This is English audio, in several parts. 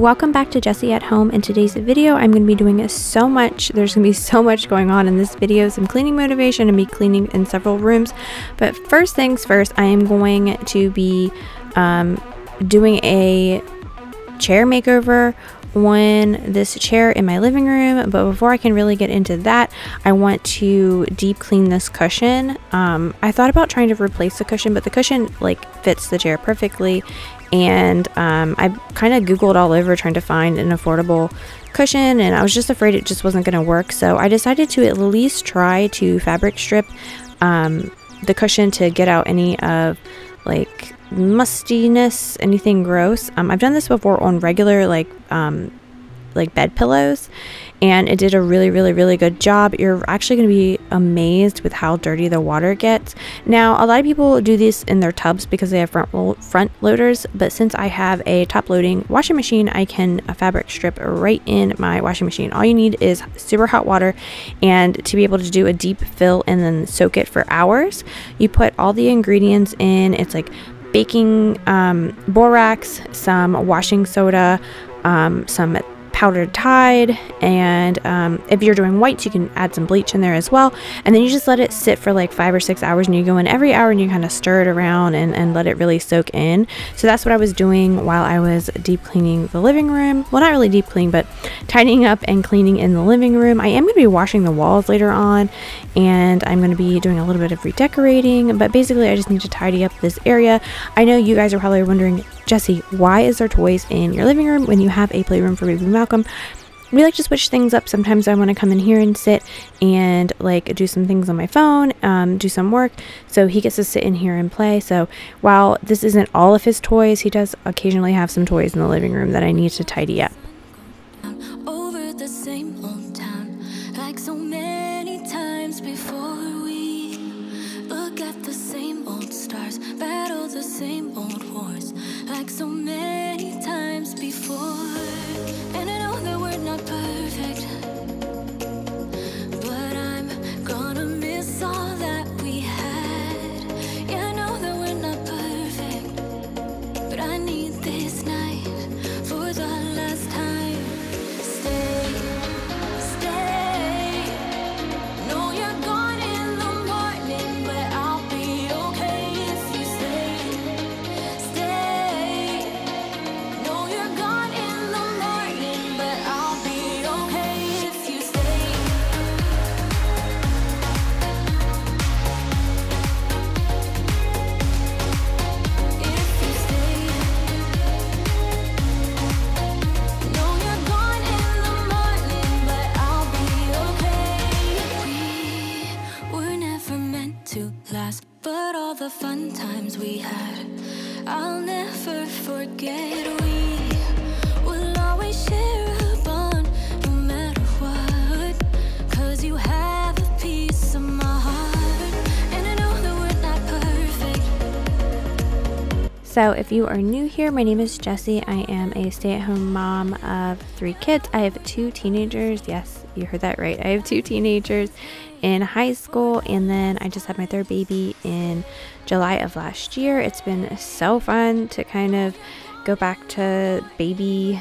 welcome back to Jessie at Home. In today's video, I'm going to be doing so much. There's going to be so much going on in this video, some cleaning motivation and me cleaning in several rooms. But first things first, I am going to be doing a chair makeover on this chair in my living room. But before I can really get into that, I want to deep clean this cushion. I thought about trying to replace the cushion, but the cushion like fits the chair perfectly. And I kind of Googled all over trying to find an affordable cushion, and I was just afraid it just wasn't going to work. So I decided to at least try to fabric strip the cushion to get out any of like mustiness, anything gross. I've done this before on regular like bed pillows, and it did a really good job. You're actually going to be amazed with how dirty the water gets. Now, a lot of people do this in their tubs because they have front loaders, but since I have a top loading washing machine, I can fabric strip right in my washing machine. All you need is super hot water, and to be able to do a deep fill and then soak it for hours, you put all the ingredients in. It's like baking borax, some washing soda, some powdered Tide, and if you're doing whites, you can add some bleach in there as well. And then you just let it sit for like 5 or 6 hours, and you go in every hour and you kind of stir it around and let it really soak in. So that's what I was doing while I was deep cleaning the living room. Well, not really deep cleaning, but tidying up and cleaning in the living room. I am going to be washing the walls later on, and I'm going to be doing a little bit of redecorating, but basically I just need to tidy up this area. I know you guys are probably wondering, Jessie, why is there toys in your living room when you have a playroom for baby Malcolm? We like to switch things up. Sometimes I want to come in here and sit and like do some things on my phone, do some work, so he gets to sit in here and play. So while this isn't all of his toys, he does occasionally have some toys in the living room that I need to tidy up. Over the same old town, like so many times before, we look at the same old stars, battle the same old wars, like so many times before. And I know that we're not perfect, but I'm gonna miss all that we had. Yeah, I know that we're not perfect, but I need this night for the last time. Stay, stay. No, you're gone in the morning, but I'll be okay if you stay. Stay. No, you're gone in the morning, but I'll be okay if you stay. If you stay. No, you're gone in the morning, but I'll be okay. We were never meant to last, but all the fun times we had, I'll never forget. We will always share a bond, no matter what, 'cause you have a piece of my heart. And I know that we're not perfect. So if you are new here, my name is Jessie. I am a stay-at-home mom of 3 kids. I have 2 teenagers. Yes, you heard that right. I have 2 teenagers in high school, and then I just had my 3rd baby in July of last year. It's been so fun to kind of go back to baby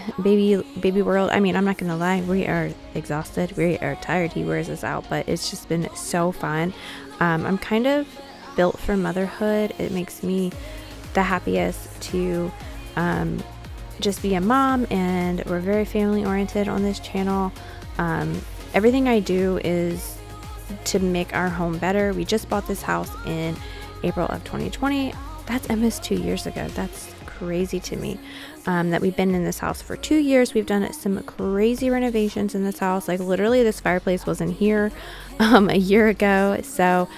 world. I mean, I'm not gonna lie, we are exhausted, we are tired. He wears us out, but it's just been so fun. I'm kind of built for motherhood. It makes me the happiest to just be a mom, and we're very family oriented on this channel. Everything I do is to make our home better. We just bought this house in April of 2020. That's almost 2 years ago. That's crazy to me, that we've been in this house for 2 years. We've done some crazy renovations in this house. Like literally this fireplace wasn't here a year ago. So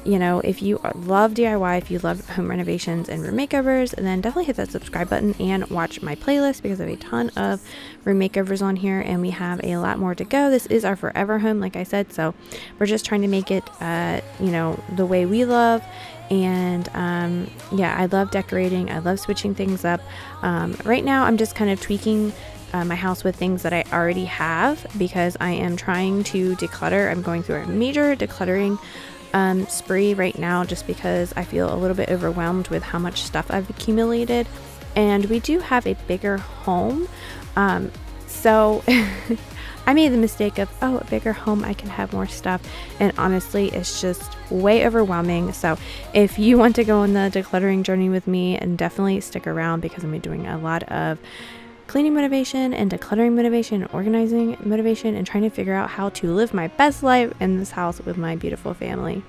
you know, if you love DIY, if you love home renovations and room makeovers, then definitely hit that subscribe button and watch my playlist, because I have a ton of room makeovers on here, and we have a lot more to go. This is our forever home, like I said, so we're just trying to make it you know, the way we love. And yeah, I love decorating. I love switching things up. Right now I'm just kind of tweaking my house with things that I already have, because I am trying to declutter. I'm going through a major decluttering spree right now, just because I feel a little bit overwhelmed with how much stuff I've accumulated. and we do have a bigger home. So I made the mistake of, oh, a bigger home, I can have more stuff. And honestly, it's just way overwhelming. So if you want to go on the decluttering journey with me, and definitely stick around, because I'm gonna be doing a lot of cleaning motivation and decluttering motivation and organizing motivation and trying to figure out how to live my best life in this house with my beautiful family.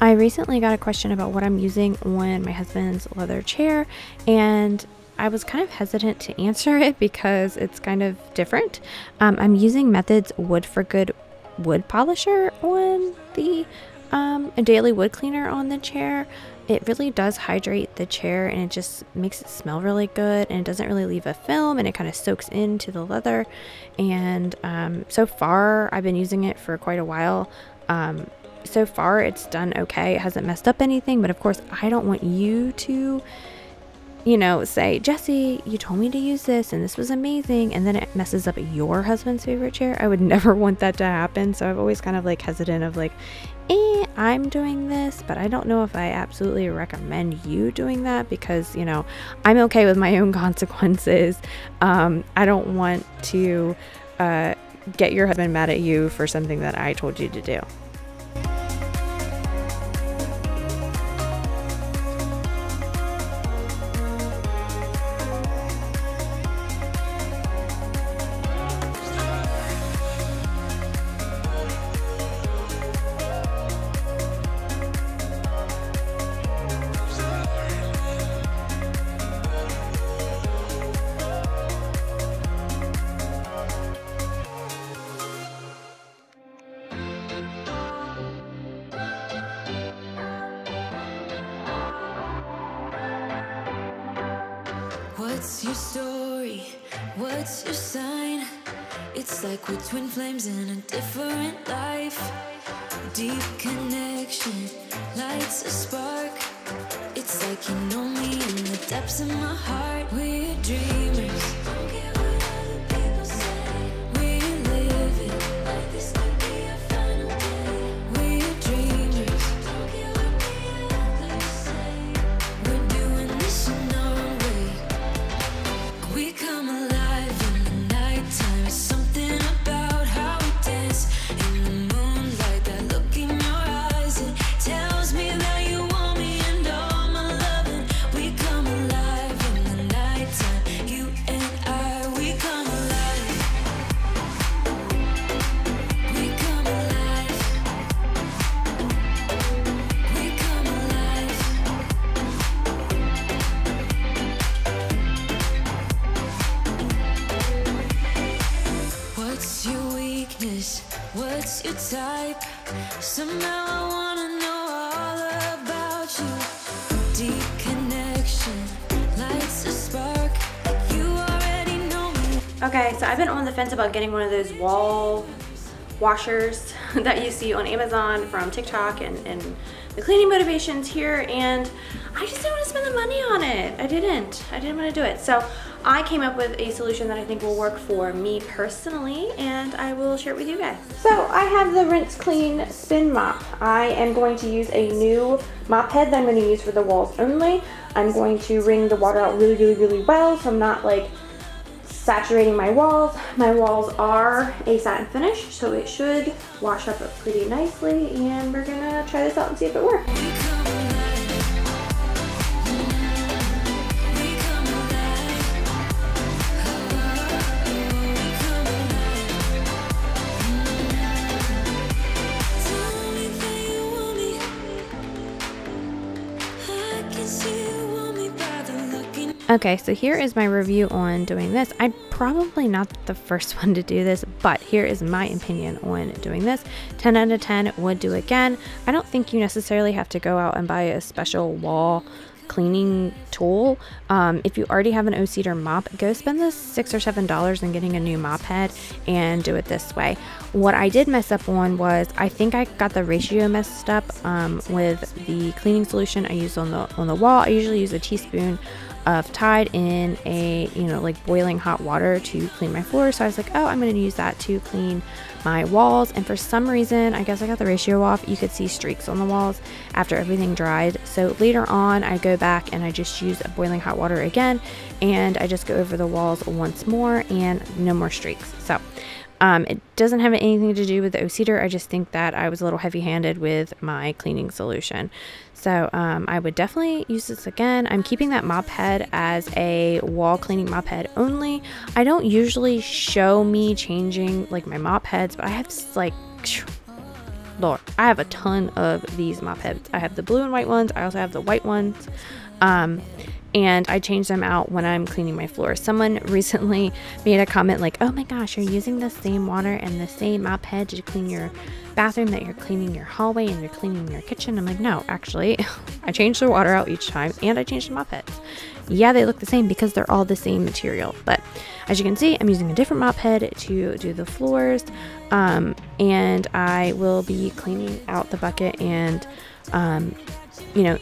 I recently got a question about what I'm using on my husband's leather chair, and I was kind of hesitant to answer it because it's kind of different. I'm using Method's Wood for Good wood polisher on the a daily wood cleaner on the chair. It really does hydrate the chair, and it just makes it smell really good, and it doesn't really leave a film, and it kind of soaks into the leather. And so far I've been using it for quite a while. So far it's done okay. It hasn't messed up anything, but of course I don't want you to, you know, say, Jessie, you told me to use this and this was amazing, and then it messes up your husband's favorite chair. I would never want that to happen. So I've always kind of like hesitant of like, I'm doing this, but I don't know if I absolutely recommend you doing that, because, you know, I'm okay with my own consequences. I don't want to get your husband mad at you for something that I told you to do. What's your story? What's your sign? It's like we're twin flames in a different life. Deep connection lights a spark. It's like you know me in the depths of my heart. We're dreamers. Don't care what other people say. We live it like this could be our final day. We're dreamers. Don't care what the others say. We're doing this in our own way. We come alive in the nighttime. It's something about how we dance in the moonlight. That look in your eyes, it tells me that you want me and all my loving. We come alive in the nighttime. You and I, we come alive. We come alive. We come alive. What's your weakness? What's your type? Somehow I wanna know all about you. Deep connection lights a spark. You already know me. Okay, so I've been on the fence about getting one of those wall washers that you see on Amazon from TikTok and the cleaning motivations here, and I just didn't want to spend the money on it. I didn't want to do it. So I came up with a solution that I think will work for me personally, and I will share it with you guys. So I have the Rinse Clean Spin Mop. I am going to use a new mop head that I'm going to use for the walls only. I'm going to wring the water out really well, so I'm not like saturating my walls. My walls are a satin finish, so it should wash up pretty nicely, and we're gonna try this out and see if it works. Okay, so here is my review on doing this. I'm probably not the first one to do this, but here is my opinion on doing this. 10 out of 10, would do again. I don't think you necessarily have to go out and buy a special wall cleaning tool. If you already have an O-Cedar mop, go spend the $6 or $7 on getting a new mop head and do it this way. What I did mess up on was, I think I got the ratio messed up with the cleaning solution I used on the wall. I usually use a teaspoon of Tide in a, like boiling hot water to clean my floor. So I was like, oh, I'm going to use that to clean my walls. And for some reason, I guess I got the ratio off. You could see streaks on the walls after everything dried. So later on, I go back and I just use boiling hot water again, and I just go over the walls once more, and no more streaks. So it doesn't have anything to do with the O-Cedar. I just think that I was a little heavy-handed with my cleaning solution. So I would definitely use this again. I'm keeping that mop head as a wall cleaning mop head only. I don't usually show me changing like my mop heads, but I have like, Lord, I have a ton of these mop heads. I have the blue and white ones. I also have the white ones. And I change them out when I'm cleaning my floor. Someone recently made a comment like, oh my gosh, you're using the same water and the same mop head to clean your bathroom that you're cleaning your hallway and you're cleaning your kitchen. I'm like, no, actually, I change the water out each time, and I change the mop heads. Yeah, they look the same because they're all the same material. But as you can see, I'm using a different mop head to do the floors. And I will be cleaning out the bucket and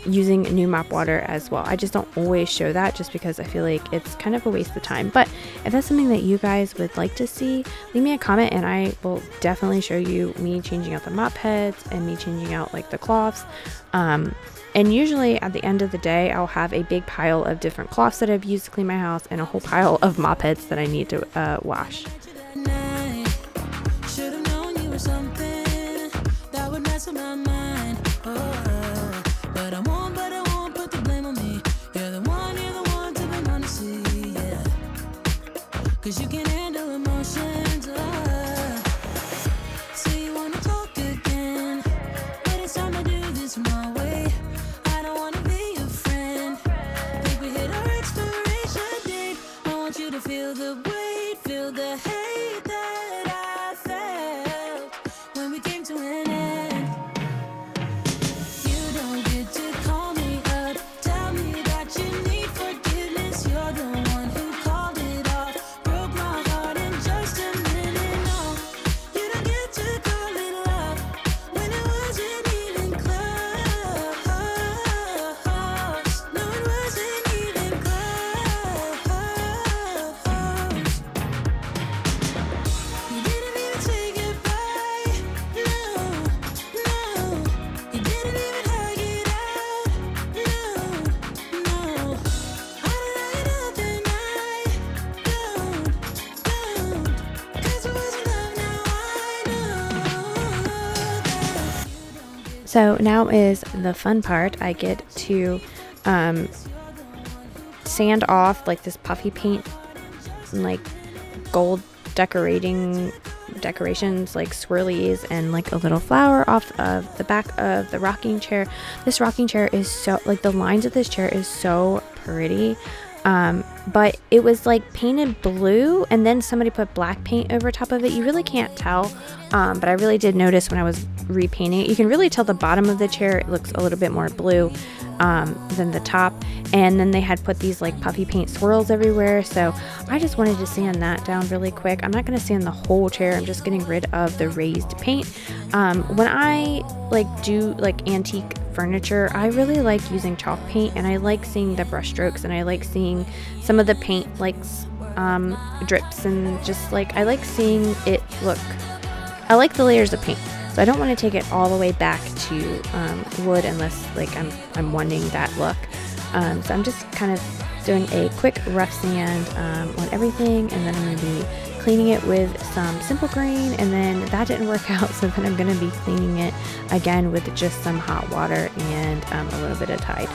using new mop water as well. I just don't always show that just because I feel like it's kind of a waste of time. But if that's something that you guys would like to see, leave me a comment and I will definitely show you me changing out the mop heads and me changing out like the cloths. And usually at the end of the day, I'll have a big pile of different cloths that I've used to clean my house and a whole pile of mop heads that I need to wash. But I won't put the blame on me. You're the one to be honest, yeah. 'Cause you can handle emotions. So you wanna talk again, but it's time to do this my way. I don't wanna be your friend. Think we hit our expiration date. I want you to feel the weight, feel the hate that I felt when we came to an end. So now is the fun part. I get to sand off like this puffy paint, like gold decorations, like swirlies and like a little flower off of the back of the rocking chair. This rocking chair is so, like the lines of this chair is so pretty. But it was like painted blue and then somebody put black paint over top of it. You really can't tell, but I really did notice when I was repainting it. You can really tell the bottom of the chair, it looks a little bit more blue than the top. And then they had put these like puffy paint swirls everywhere, so I just wanted to sand that down really quick. I'm not going to sand the whole chair, I'm just getting rid of the raised paint. When I like do like antique furniture, I really like using chalk paint, and I like seeing the brush strokes, and I like seeing some of the paint like drips, and just like I like seeing it look. I like the layers of paint, so I don't want to take it all the way back to wood unless like I'm wanting that look. So I'm just kind of doing a quick rough sand on everything, and then I'm going to be cleaning it with some simple green, and then that didn't work out, so then I'm going to be cleaning it again with just some hot water and a little bit of Tide.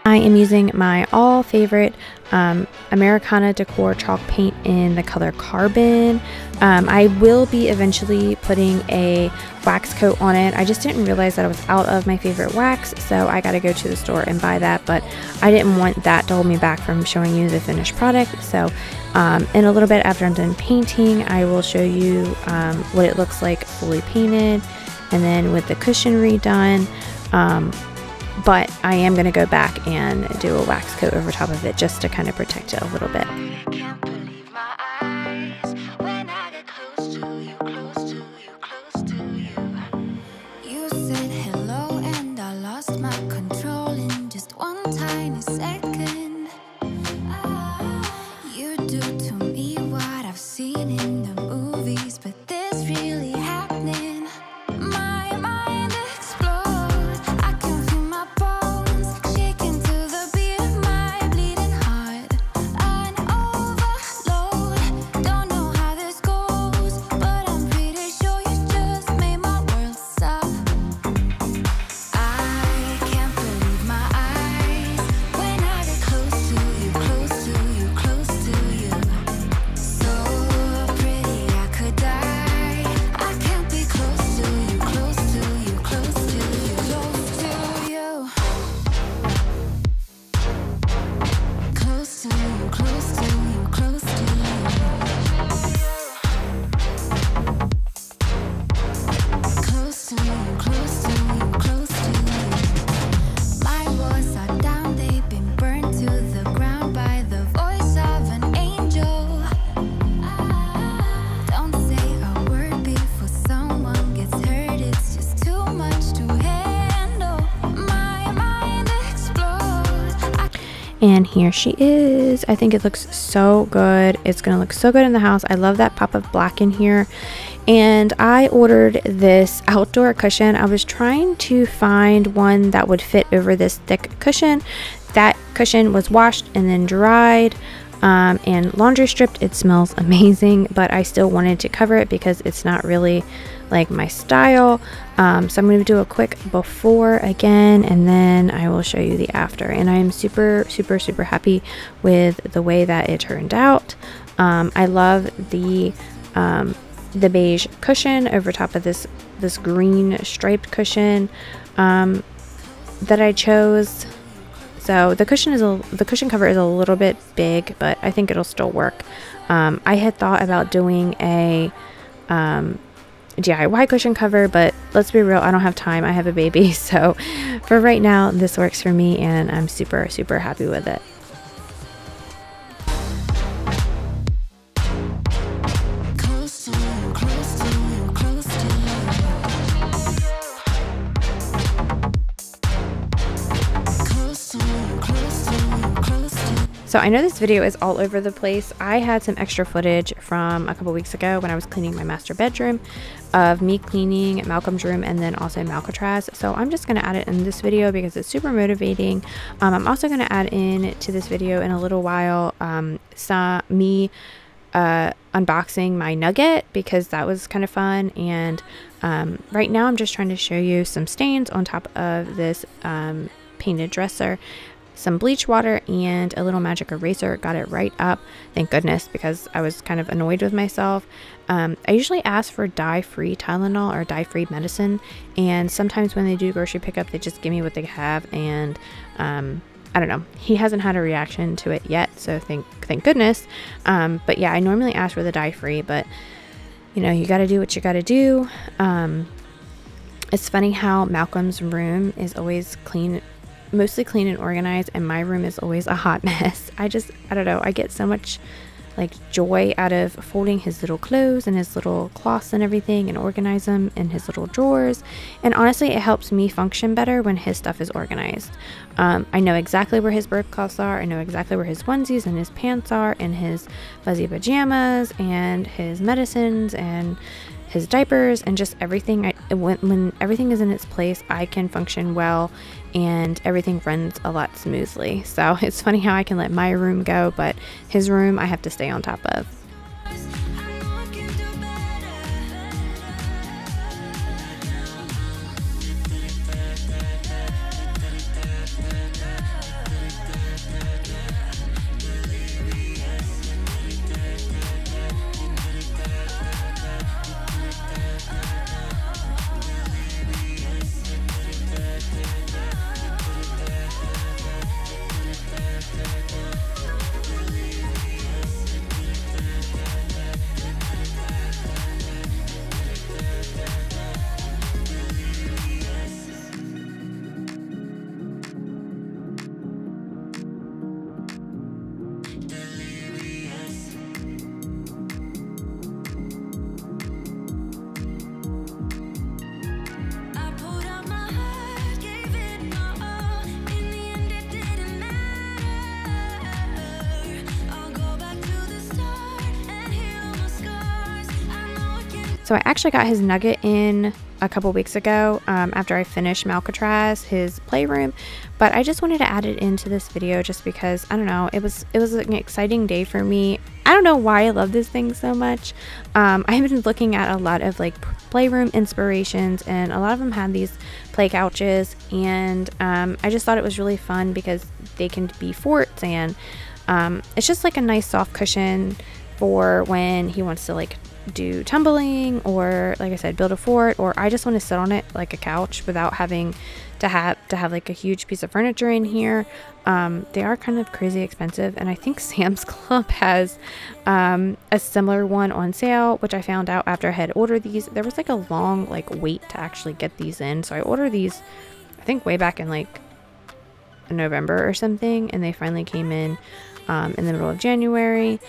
I am using my all favorite Americana Decor chalk paint in the color Carbon. I will be eventually putting a wax coat on it. I just didn't realize that I was out of my favorite wax, so I got to go to the store and buy that, but I didn't want that to hold me back from showing you the finished product. So in a little bit after I'm done painting, I will show you what it looks like fully painted, and then with the cushion redone. But I am going to go back and do a wax coat over top of it just to kind of protect it a little bit. Can't believe my eyes when I get close to you, close to you, close to you. You said hello and I lost my control in just one tiny second. You do to me what I've seen in the movies, but this really happening. My mind explodes. I can feel my bones shaking to the beat of my bleeding heart. An overload. Don't know how this goes, but I'm pretty sure you just made my world stop. I can't believe my eyes when I get close to you, close to you, close to you. So pretty I could die. I can't be close to you, close to you, close to you, close to you. Close to you, close to you, close to you. Close to you, close to you, close to you. My walls are down, they've been burned to the ground by the voice of an angel. Don't say a word before someone gets hurt, it's just too much to handle. My mind explodes. And here she is. I think it looks so good. It's gonna look so good in the house. I love that pop of black in here. And I ordered this outdoor cushion. I was trying to find one that would fit over this thick cushion. That cushion was washed and then dried and laundry stripped. It smells amazing, but I still wanted to cover it because it's not really like my style. So I'm going to do a quick before again, and then I will show you the after. And I am super happy with the way that it turned out. I love the beige cushion over top of this green striped cushion that I chose. So the cushion cover is a little bit big, but I think it'll still work. I had thought about doing a DIY cushion cover, but let's be real, I don't have time. I have a baby, so for right now this works for me, and I'm super happy with it. So I know this video is all over the place. I had some extra footage from a couple weeks ago when I was cleaning my master bedroom of me cleaning Malcolm's room and then also Malcatraz. So I'm just going to add it in this video because it's super motivating. I'm also going to add in to this video in a little while me unboxing my Nugget, because that was kind of fun. And right now I'm just trying to show you some stains on top of this painted dresser. Some bleach water and a little magic eraser got it right up, thank goodness, because I was kind of annoyed with myself. I usually ask for dye-free Tylenol or dye-free medicine, and sometimes when they do grocery pickup they just give me what they have, and I don't know, he hasn't had a reaction to it yet, so thank goodness. But yeah, I normally ask for the dye-free, but you know, you got to do what you got to do. It's funny how Malcolm's room is always clean, mostly clean and organized, and my room is always a hot mess. I don't know, I get so much like joy out of folding his little clothes and his little cloths and everything and organize them in his little drawers. And honestly, it helps me function better when his stuff is organized. I know exactly where his bird cloths are, I know exactly where his onesies and his pants are, and his fuzzy pajamas and his medicines and his diapers and just everything. When everything is in its place, I can function well and everything runs a lot smoothly. So it's funny how I can let my room go, but his room I have to stay on top of. So I actually got his Nugget in a couple weeks ago after I finished Malcatraz, his playroom, but I just wanted to add it into this video just because, I don't know, it was an exciting day for me. I don't know why I love this thing so much. I've been looking at a lot of like playroom inspirations, and a lot of them had these play couches, and I just thought it was really fun because they can be forts, and it's just like a nice soft cushion for when he wants to like do tumbling, or like I said, build a fort, or I just want to sit on it like a couch without having to have like a huge piece of furniture in here. They are kind of crazy expensive, and I think Sam's Club has a similar one on sale, which I found out after I had ordered these. There was like a long like wait to actually get these in, so I ordered these I think way back in like November or something, and they finally came in the middle of January.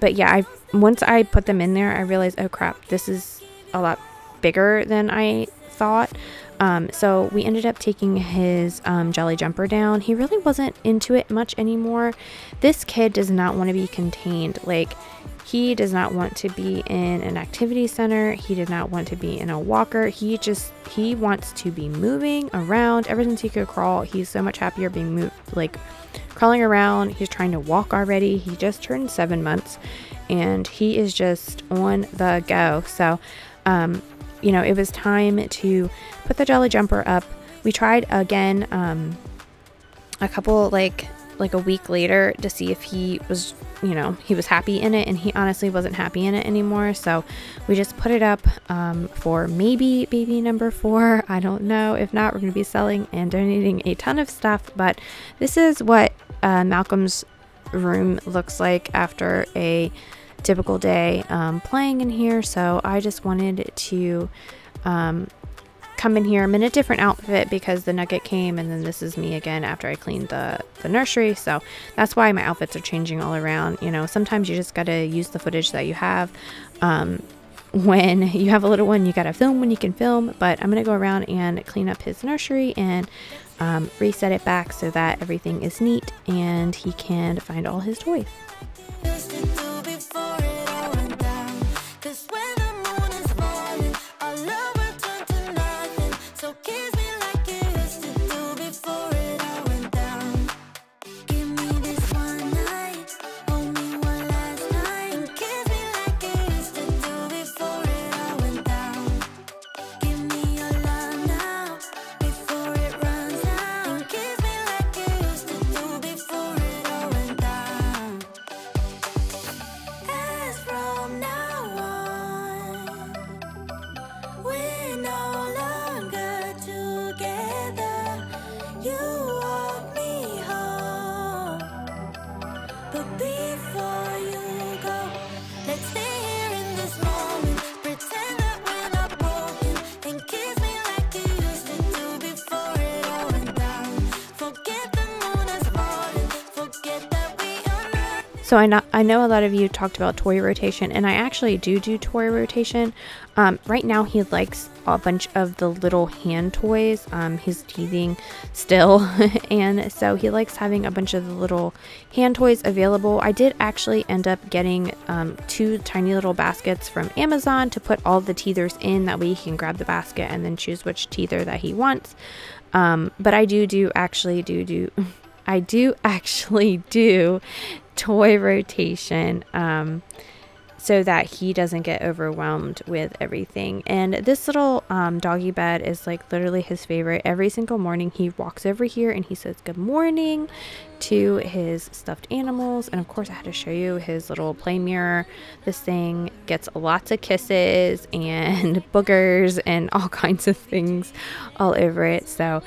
But yeah, once I put them in there, I realized, oh crap, this is a lot bigger than I thought. So we ended up taking his jelly jumper down. He really wasn't into it much anymore. This kid does not want to be contained. Like, he does not want to be in an activity center. He did not want to be in a walker. He wants to be moving around. Ever since he could crawl, he's so much happier being moved, like crawling around. He's trying to walk already. He just turned 7 months, and he is just on the go. So you know, it was time to put the jelly jumper up. We tried again a couple like a week later to see if he was, you know, he was happy in it, and he honestly wasn't happy in it anymore. So we just put it up for maybe baby number 4. I don't know. If not, we're going to be selling and donating a ton of stuff. But this is what Malcolm's room looks like after a typical day playing in here. So I just wanted to come in here. I'm in a different outfit because the Nugget came, and then this is me again after I cleaned the nursery. So that's why my outfits are changing all around. You know, sometimes you just gotta use the footage that you have. When you have a little one, you gotta film when you can film. But I'm gonna go around and clean up his nursery and reset it back so that everything is neat and he can find all his toys. So I know a lot of you talked about toy rotation, and I actually do toy rotation. Right now he likes a bunch of the little hand toys. He's teething still, and so he likes having a bunch of the little hand toys available. I did actually end up getting 2 tiny little baskets from Amazon to put all the teethers in. That way he can grab the basket and then choose which teether that he wants. But I do actually do toy rotation so that he doesn't get overwhelmed with everything. And this little doggy bed is like literally his favorite. Every single morning he walks over here and he says good morning to his stuffed animals. And of course I had to show you his little play mirror. This thing gets lots of kisses and boogers and all kinds of things all over it. So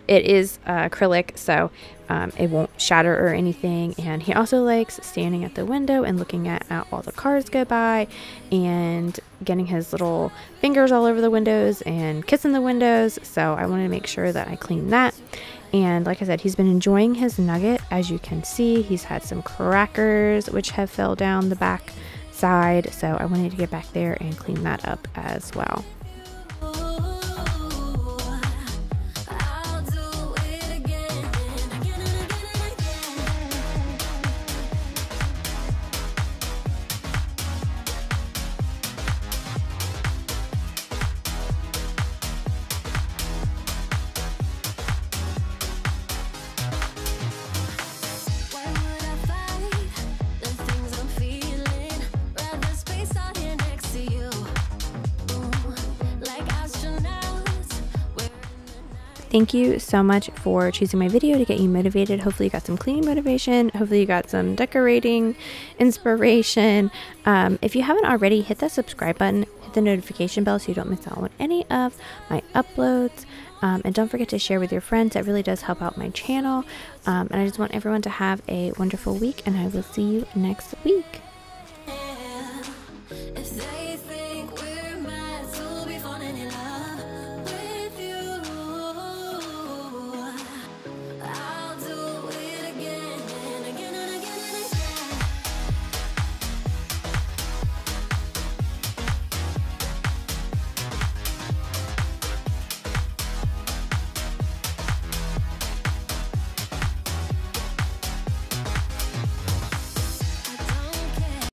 it is acrylic, so it won't shatter or anything. And he also likes standing at the window and looking at all the cars go by and getting his little fingers all over the windows and kissing the windows. So I wanted to make sure that I clean that. And like I said, he's been enjoying his Nugget. As you can see, he's had some crackers which have fell down the back side. So I wanted to get back there and clean that up as well. Thank you so much for choosing my video to get you motivated. Hopefully you got some cleaning motivation. Hopefully you got some decorating inspiration. If you haven't already, hit that subscribe button, hit the notification bell so you don't miss out on any of my uploads. And don't forget to share with your friends. That really does help out my channel. And I just want everyone to have a wonderful week, and I will see you next week.